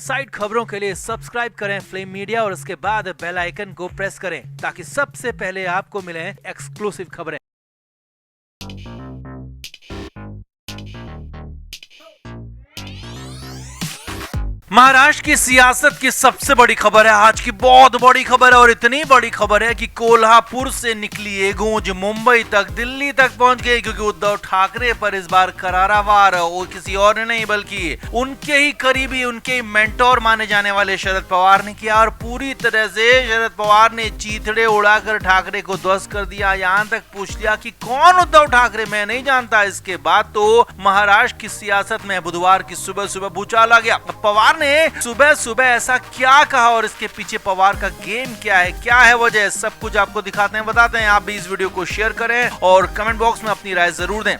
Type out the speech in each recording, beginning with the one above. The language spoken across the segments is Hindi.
साइड खबरों के लिए सब्सक्राइब करें फ्लेम मीडिया और उसके बाद बेल आइकन को प्रेस करें ताकि सबसे पहले आपको मिले एक्सक्लूसिव खबरें। महाराष्ट्र की सियासत की सबसे बड़ी खबर है, आज की बहुत बड़ी खबर है और इतनी बड़ी खबर है कि कोल्हापुर से निकली ये गूंज मुंबई तक, दिल्ली तक पहुंच गई, क्योंकि उद्धव ठाकरे पर इस बार करारा वार वो किसी और ने नहीं बल्कि उनके ही करीबी, उनके ही मेंटोर माने जाने वाले शरद पवार ने किया। और पूरी तरह से शरद पवार ने चीथड़े उड़ाकर ठाकरे को ध्वस्त कर दिया। यहाँ तक पूछ लिया कि कौन उद्धव ठाकरे, मैं नहीं जानता। इसके बाद तो महाराष्ट्र की सियासत में बुधवार की सुबह सुबह भूचाल आ गया। पवार ने सुबह सुबह ऐसा क्या कहा और इसके पीछे पवार का गेम क्या है वजह, सब कुछ आपको दिखाते हैं, बताते हैं। आप भी इस वीडियो को शेयर करें और कमेंट बॉक्स में अपनी राय जरूर दें।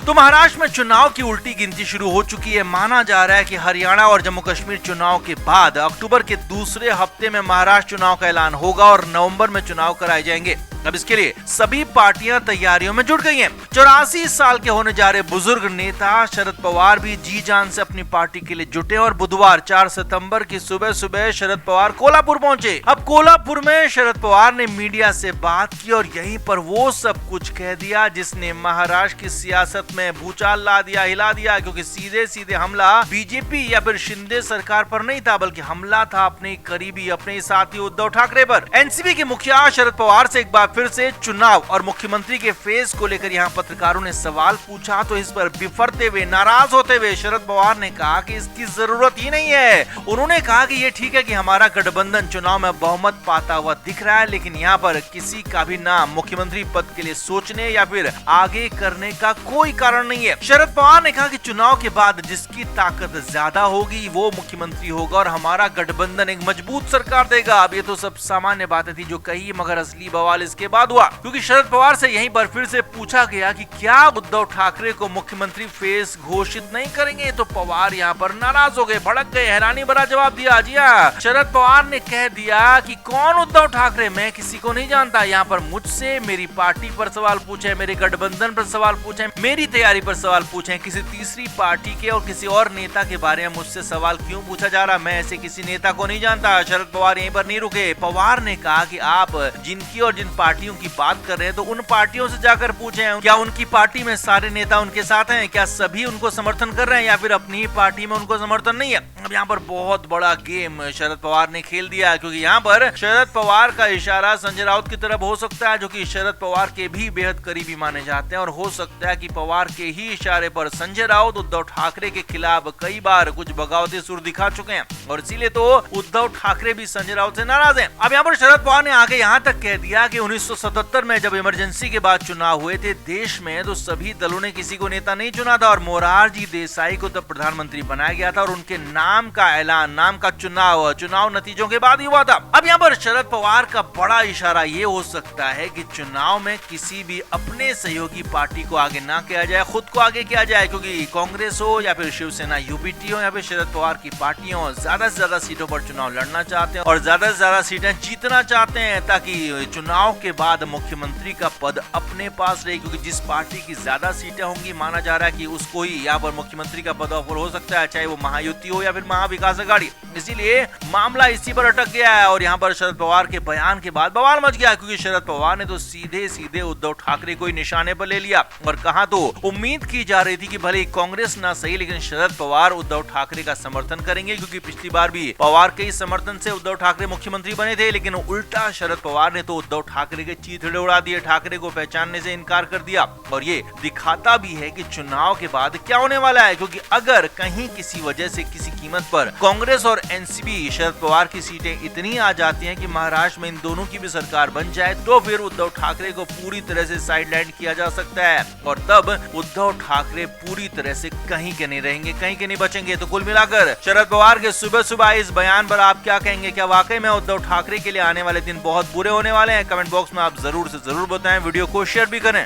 तो महाराष्ट्र में चुनाव की उल्टी गिनती शुरू हो चुकी है। माना जा रहा है कि हरियाणा और जम्मू कश्मीर चुनाव के बाद अक्टूबर के दूसरे हफ्ते में महाराष्ट्र चुनाव का ऐलान होगा और नवंबर में चुनाव कराए जाएंगे। अब इसके लिए सभी पार्टियां तैयारियों में जुट गई हैं। 84 साल के होने जा रहे बुजुर्ग नेता शरद पवार भी जी जान से अपनी पार्टी के लिए जुटे और बुधवार 4 सितंबर की सुबह सुबह शरद पवार कोल्हापुर पहुंचे। अब कोल्हापुर में शरद पवार ने मीडिया से बात की और यहीं पर वो सब कुछ कह दिया जिसने महाराष्ट्र की सियासत में भूचाल ला दिया, हिला दिया। क्योंकि सीधे सीधे हमला बीजेपी या फिर शिंदे सरकार पर नहीं था, बल्कि हमला था अपने करीबी, अपने साथी उद्धव ठाकरे पर। एनसीपी के मुखिया शरद पवार से एक बार फिर से चुनाव और मुख्यमंत्री के फेस को लेकर यहां पत्रकारों ने सवाल पूछा तो इस पर बिफरते हुए, नाराज होते हुए शरद पवार ने कहा कि इसकी जरूरत ही नहीं है। उन्होंने कहा कि ये ठीक है कि हमारा गठबंधन चुनाव में बहुमत पाता हुआ दिख रहा है, लेकिन यहाँ पर किसी का भी नाम मुख्यमंत्री पद के लिए सोचने या फिर आगे करने का कोई कारण नहीं है। शरद पवार ने कहा कि चुनाव के बाद जिसकी ताकत ज्यादा होगी वो मुख्यमंत्री होगा और हमारा गठबंधन एक मजबूत सरकार देगा। अब ये तो सब सामान्य बातें थी जो कही, मगर असली बवाल इसके बाद हुआ, क्योंकि शरद पवार से यहीं पर फिर से पूछा गया कि क्या उद्धव ठाकरे को मुख्यमंत्री फेस घोषित नहीं करेंगे। तो पवार यहाँ पर नाराज हो गए, भड़क गए, हैरानी भरा जवाब दिया। जी हाँ, शरद पवार ने कह दिया कि कौन उद्धव ठाकरे, मैं किसी को नहीं जानता। यहाँ पर मुझसे, मेरी पार्टी पर सवाल पूछे, मेरे गठबंधन पर सवाल पूछे, मेरी तैयारी पर सवाल पूछे, किसी तीसरी पार्टी के और किसी और नेता के बारे में मुझसे सवाल क्यों पूछा जा रहा, मैं ऐसे किसी नेता को नहीं जानता। शरद पवार यहीं पर नहीं रुके। पवार ने कहा कि आप जिनकी और जिन पार्टियों की बात कर रहे हैं तो उन पार्टियों से जाकर पूछें, क्या उनकी पार्टी में सारे नेता उनके साथ हैं, क्या सभी उनको समर्थन कर रहे हैं या फिर अपनी ही पार्टी में उनको समर्थन नहीं है। अब यहाँ पर बहुत बड़ा गेम शरद पवार ने खेल दिया, क्योंकि यहाँ पर शरद पवार का इशारा संजय राउत की तरफ हो सकता है, जो कि शरद पवार के भी बेहद करीबी माने जाते हैं। और हो सकता है कि पवार के ही इशारे पर संजय राउत उद्धव ठाकरे के खिलाफ कई बार कुछ बगावती सुर दिखा चुके हैं और इसीलिए तो उद्धव ठाकरे भी संजय राउत से नाराज हैं। अब यहाँ पर शरद पवार ने आगे यहाँ तक कह दिया कि 1977 में जब इमरजेंसी के बाद चुनाव हुए थे देश में, तो सभी दलों ने किसी को नेता नहीं चुना था और मोरारजी देसाई को तब प्रधानमंत्री बनाया गया था और उनके नाम का ऐलान, नाम का चुनाव नतीजों के बाद ही हुआ था। अब यहाँ पर शरद पवार का बड़ा इशारा ये हो सकता है कि चुनाव में किसी भी अपने सहयोगी पार्टी को आगे ना किया जाए, खुद को आगे किया जाए, क्योंकि कांग्रेस हो या फिर शिवसेना यूपीटी हो या फिर शरद पवार की पार्टियां हो, ज्यादा से ज्यादा सीटों पर चुनाव लड़ना चाहते हैं और ज्यादा से ज्यादा सीटें जीतना चाहते हैं ताकि चुनाव के बाद मुख्यमंत्री का पद अपने पास रहे। क्योंकि जिस पार्टी की ज्यादा सीटें होंगी, माना जा रहा है कि उसको ही यहाँ पर मुख्यमंत्री का पद ऑफर हो सकता है, चाहे वो महायुति हो या फिर महाविकास अघाड़ी। इसीलिए मामला इसी पर अटक गया है और यहाँ पर शरद पवार के बयान के बाद बवाल मच गया, क्योंकि शरद पवार ने तो सीधे सीधे उद्धव ठाकरे को ही निशाने पर ले लिया और कहा तो उम्मीद की जा रही थी कि भले कांग्रेस ना सही लेकिन शरद पवार उद्धव ठाकरे का समर्थन करेंगे, क्योंकि पिछली बार भी पवार के ही समर्थन से उद्धव ठाकरे मुख्यमंत्री बने थे। लेकिन उल्टा शरद पवार ने तो उद्धव ठाकरे के चीथड़े उड़ा दिए, ठाकरे को पहचानने से इनकार कर दिया और ये दिखाता भी है कि चुनाव के बाद क्या होने वाला है। क्योंकि अगर कहीं किसी वजह से, किसी कीमत पर कांग्रेस और एनसीपी शरद पवार की सीटें इतनी आ जाती हैं कि महाराष्ट्र में इन दोनों की भी सरकार बन जाए, तो फिर उद्धव ठाकरे को पूरी तरह से साइडलाइन किया जा सकता है और तब उद्धव ठाकरे पूरी तरह से कहीं के नहीं रहेंगे, कहीं के नहीं बचेंगे। तो कुल मिलाकर शरद पवार के सुबह सुबह इस बयान पर आप क्या कहेंगे? क्या वाकई में उद्धव ठाकरे के लिए आने वाले दिन बहुत बुरे होने वाले हैं? कमेंट बॉक्स में आप जरूर से जरूर बताएं, वीडियो को शेयर भी करें।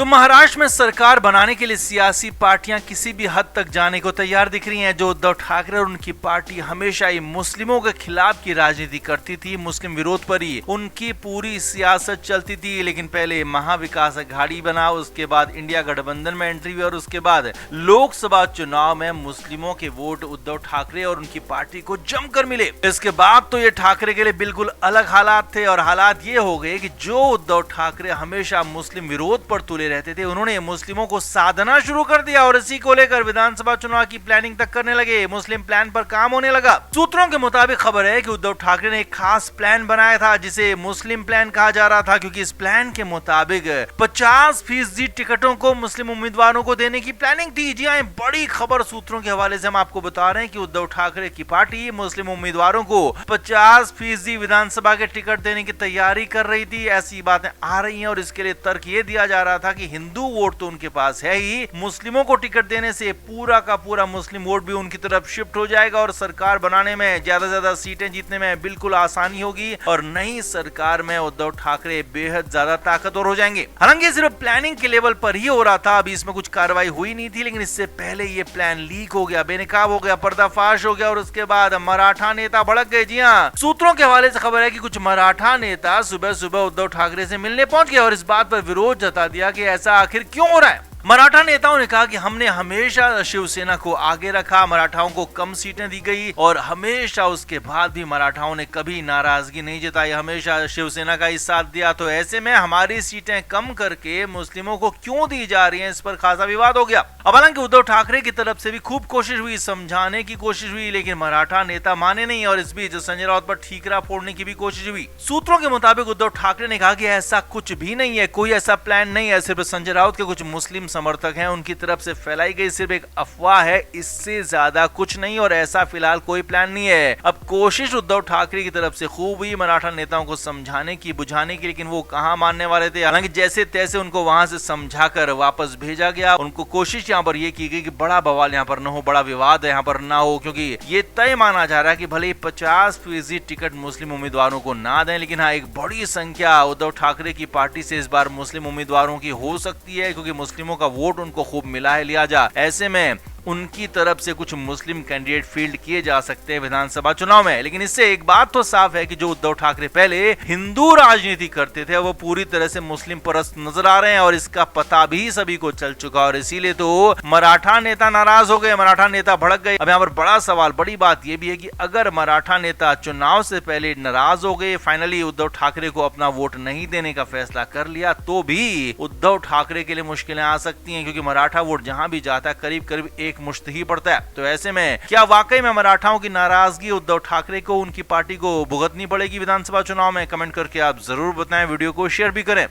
तो महाराष्ट्र में सरकार बनाने के लिए सियासी पार्टियां किसी भी हद तक जाने को तैयार दिख रही हैं। जो उद्धव ठाकरे और उनकी पार्टी हमेशा ही मुस्लिमों के खिलाफ की राजनीति करती थी, मुस्लिम विरोध पर ही उनकी पूरी सियासत चलती थी। लेकिन पहले महाविकास अघाड़ी बना, उसके बाद इंडिया गठबंधन में एंट्री हुई और उसके बाद लोकसभा चुनाव में मुस्लिमों के वोट उद्धव ठाकरे और उनकी पार्टी को जमकर मिले। इसके बाद तो ये ठाकरे के लिए बिल्कुल अलग हालात थे और हालात ये हो गए कि जो उद्धव ठाकरे हमेशा मुस्लिम विरोध पर तुले रहते थे, उन्होंने मुस्लिमों को साधना शुरू कर दिया और इसी को लेकर विधानसभा चुनाव की प्लानिंग तक करने लगे। मुस्लिम प्लान पर काम होने लगा। सूत्रों के मुताबिक खबर है कि उद्धव ठाकरे ने एक खास प्लान बनाया था जिसे मुस्लिम प्लान कहा जा रहा था, क्योंकि इस प्लान के मुताबिक 50% टिकटों को मुस्लिम उम्मीदवारों को देने की प्लानिंग थी। जी हाँ, बड़ी खबर सूत्रों के हवाले से हम आपको बता रहे हैं कि उद्धव ठाकरे की पार्टी मुस्लिम उम्मीदवारों को 50% विधानसभा के टिकट देने की तैयारी कर रही थी। ऐसी बातें आ रही हैं और इसके लिए तर्क ये दिया जा रहा था कि हिंदू वोट तो उनके पास है ही, मुस्लिमों को टिकट देने से पूरा का पूरा मुस्लिम वोट भी उनकी तरफ शिफ्ट हो जाएगा और सरकार बनाने में ज्यादा से ज्यादा सीटें जीतने में बिल्कुल आसानी होगी और नई सरकार में उद्धव ठाकरे बेहद ज्यादा ताकतवर हो जाएंगे। हालांकि सिर्फ प्लानिंग के लेवल पर ही हो रहा था, अभी इसमें कुछ कार्रवाई हुई नहीं थी, लेकिन इससे पहले ये प्लान लीक हो गया, बेनकाब हो गया, पर्दाफाश हो गया और उसके बाद मराठा नेता भड़क गए। जी हाँ, सूत्रों के हवाले से खबर है कि कुछ मराठा नेता सुबह सुबह उद्धव ठाकरे से मिलने पहुंच गए और इस बात पर विरोध जता दिया कि ऐसा आखिर क्यों हो रहा है। मराठा नेताओं ने कहा कि हमने हमेशा शिवसेना को आगे रखा, मराठाओं को कम सीटें दी गई और हमेशा उसके बाद भी मराठाओं ने कभी नाराजगी नहीं जताई, हमेशा शिवसेना का ही साथ दिया। तो ऐसे में हमारी सीटें कम करके मुस्लिमों को क्यों दी जा रही हैं, इस पर खासा विवाद हो गया। अब हालांकि उद्धव ठाकरे की तरफ से भी खूब कोशिश हुई, समझाने की कोशिश हुई, लेकिन मराठा नेता माने नहीं और इस बीच संजय राउत पर ठीकरा फोड़ने की भी कोशिश हुई। सूत्रों के मुताबिक उद्धव ठाकरे ने कहा कि ऐसा कुछ भी नहीं है, कोई ऐसा प्लान नहीं है, सिर्फ संजय राउत के कुछ मुस्लिम समर्थक हैं, उनकी तरफ से फैलाई गई सिर्फ एक अफवाह है, इससे ज्यादा कुछ नहीं और ऐसा फिलहाल कोई प्लान नहीं है। अब कोशिश उद्धव ठाकरे की तरफ से खूब हुई मराठा नेताओं को समझाने की, बुझाने की, लेकिन वो कहां मानने वाले थे। हालांकि जैसे तैसे उनको वहां से समझाकर वापस भेजा गया। उनको कोशिश यहाँ पर ये की गई कि बड़ा बवाल यहाँ पर न हो, बड़ा विवाद यहाँ पर ना हो, क्योंकि ये तय माना जा रहा है कि भले ही 50% टिकट मुस्लिम उम्मीदवारों को ना दें, लेकिन हाँ, एक बड़ी संख्या उद्धव ठाकरे की पार्टी से इस बार मुस्लिम उम्मीदवारों की हो सकती है, क्योंकि मुस्लिमों का वोट उनको खूब मिला है लिहाजा ऐसे में उनकी तरफ से कुछ मुस्लिम कैंडिडेट फील्ड किए जा सकते हैं विधानसभा चुनाव में। लेकिन इससे एक बात तो साफ है कि जो उद्धव ठाकरे पहले हिंदू राजनीति करते थे वो पूरी तरह से मुस्लिम परस्त नजर आ रहे हैं और इसका पता भी सभी को चल चुका और इसीलिए तो मराठा नेता नाराज हो गए, मराठा नेता भड़क गए। अब यहाँ पर बड़ा सवाल, बड़ी बात यह भी है कि अगर मराठा नेता चुनाव से पहले नाराज हो गए, फाइनली उद्धव ठाकरे को अपना वोट नहीं देने का फैसला कर लिया, तो भी उद्धव ठाकरे के लिए मुश्किलें आ सकती हैं, क्योंकि मराठा वोट जहां भी जाता है करीब करीब एक मुश्त ही पड़ता है। तो ऐसे में क्या वाकई में मराठाओं की नाराजगी उद्धव ठाकरे को, उनकी पार्टी को भुगतनी पड़ेगी विधानसभा चुनाव में? कमेंट करके आप जरूर बताएं, वीडियो को शेयर भी करें।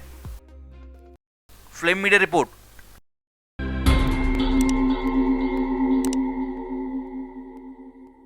Flame media report.